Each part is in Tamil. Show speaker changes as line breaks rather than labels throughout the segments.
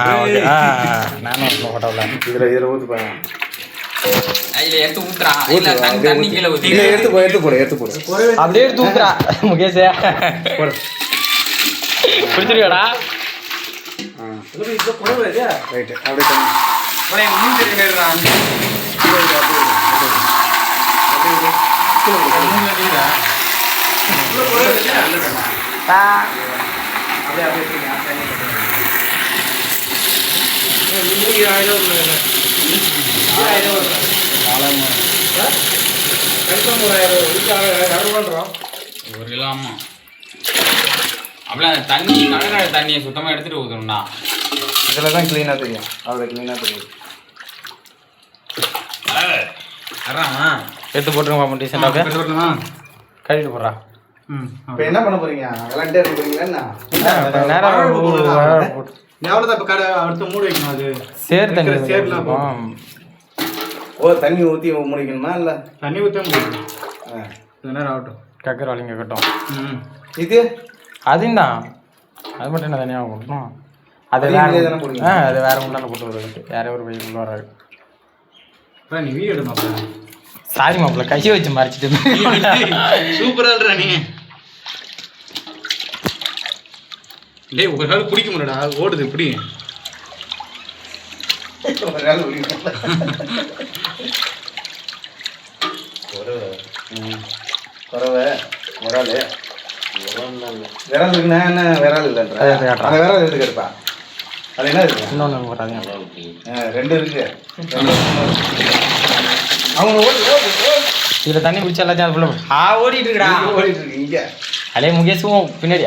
ஓகே நானும் ஃபோட்டோவில்
இதில் ஊற்றுப்பேன்.
அதில் எடுத்து ஊத்துறா இல்லை தண்ணி கீழே ஊற்றி
எடுத்து போடு
அப்படியே எடுத்து ஊத்துறா முகேஷே பிடிச்சிருக்காடா.
ரைட்டு அப்படியே தண்ணி
மீன் தெரியுறான் ஒரு கிலோ. ஆமா அப்படியே அந்த தண்ணி கடற்கரை தண்ணியை சுத்தமாக எடுத்துட்டு ஊற்றணும்டா.
இதில் தான் க்ளீனாக தெரியும். அதில் க்ளீனாக தெரியும்.
எடுத்து போட்டுருங்க பாப்போம் டீசெண்டாக கழுவிட்டு போடுறா.
இப்போ என்ன பண்ண போறீங்க? விளாண்டே இருக்கிறீங்களா என்ன?
நேரம்
எவ்வளோதான் இப்போ கடை அடுத்த மூடி வைக்கணும். அது
சேர் தண்ணி
சேர்லாம். ஓ தண்ணி ஊற்றி முடிக்கணுமா? இல்லை தண்ணி ஊற்ற முடியும். கொஞ்ச நேரம் ஆகட்டும்.
கக்கர் வலிங்க கட்டும்.
இது
அதுவும் தான். அது மட்டும் என்ன தனியாக போட்டணும். அது வேற அது வேற முன்னாடி போட்டு வருது. வேற ஒரு பைக்குள்ள வராது.
நீ வீடியோ எடுமா.
சாரி மாப்பிள்ள கையை வச்சு மறைச்சிட்டு
சூப்பரா நீ.
டேய் ஒரு நாள் குடிக்க முடியடா. ஓடுது இப்படி. விரல் இருக்குன்னா என்ன விரல் இல்லைன்ற அந்த விரல் எடுத்து கேட்பா. அது என்ன இருக்கு?
இன்னொன்று போட்டாங்க.
ரெண்டு இருக்கு. அவங்க
இதில் தண்ணி குடிச்சா எல்லாத்தையும் அது ஃபுல்லாக
ஓடிட்டு இருக்கா.
ஓடிட்டு இருக்கு இங்கே.
அலே முகேஷும் பின்னாடி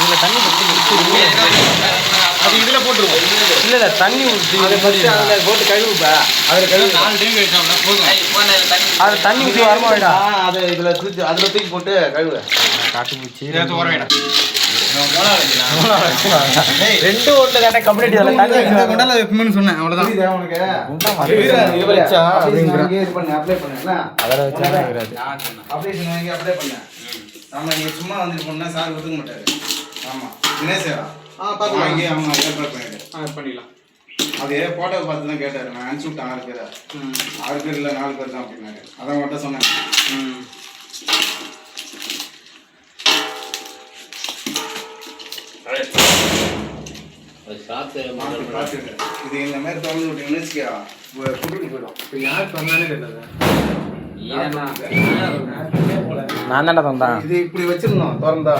இதில் தண்ணி
அது இதில் போட்டுருவோம்.
இல்லை இல்லை தண்ணி ஊற்றி
அதில் போட்டு கழுவுப்பா. அதில் கழுவு
4 டைம் கழிச்சோம்னா போதும்.
அது தண்ணி ஊற்றி வரமா வேடா.
அதை இதில் தூக்கி அதில் தூக்கி போட்டு கழுவு.
காட்டு பூச்சி
ஓர வேணாம்.
2 ஒன்று தானே கம்ப்ளீட் இதில் தண்ணி
கொண்டால வைப்போம்னு சொன்னேன். அவ்வளோதான். உனக்கு இது பண்ணு அப்ளை பண்ணு.
அதில் வச்சாலும் இருக்கிறாது.
அப்ளேஷன் வாங்கி அப்ளை பண்ணேன். ஆமாம் நீங்கள் சும்மா வந்துட்டு போனால் சார் ஒத்துக்க மாட்டார். ஆமாம் தினேஷா வாங்கி அவங்க ஏற்பாடு பண்ணிட்டு பண்ணிடலாம். அது ஃபோட்டோ பார்த்து தான் கேட்டார். நான் அனுப்பிச்சி விட்டேன் 6 பேரை. 6 பேர் இல்லை 4 பேர் தான் அப்படின்னாரு. அதான் மட்டும் சொன்னேன். இது இந்த மாதிரி திறந்து விட்டீங்கன்னு வச்சுக்கா குட்டுக்கு போயிடும். இப்போ யாருக்கு வந்தாலே தெரியாது.
நான் தானே தந்தான்.
இது இப்படி வச்சிருந்தோம் திறந்தா.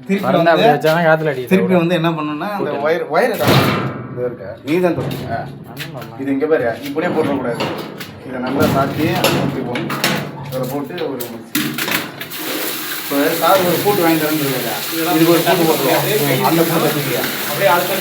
திருப்பி வந்து என்ன பண்ணணும்னா அந்த ஒயரை இது இருக்க நீ தான் தொடுங்க. இது இங்கே பாரு இப்படியே போட்டுறக்கூடாது. இதை நல்லா சாத்தி ஊற்றி போடணும். இதில் போட்டு ஒரு இப்போ சார் ஒரு பூட்டு வாங்கி தரேன்னு இருக்காங்க. இதுக்கு ஒரு பூட்டு போட்டுருவோம். அந்த பூட்டை அப்படியே அடுத்த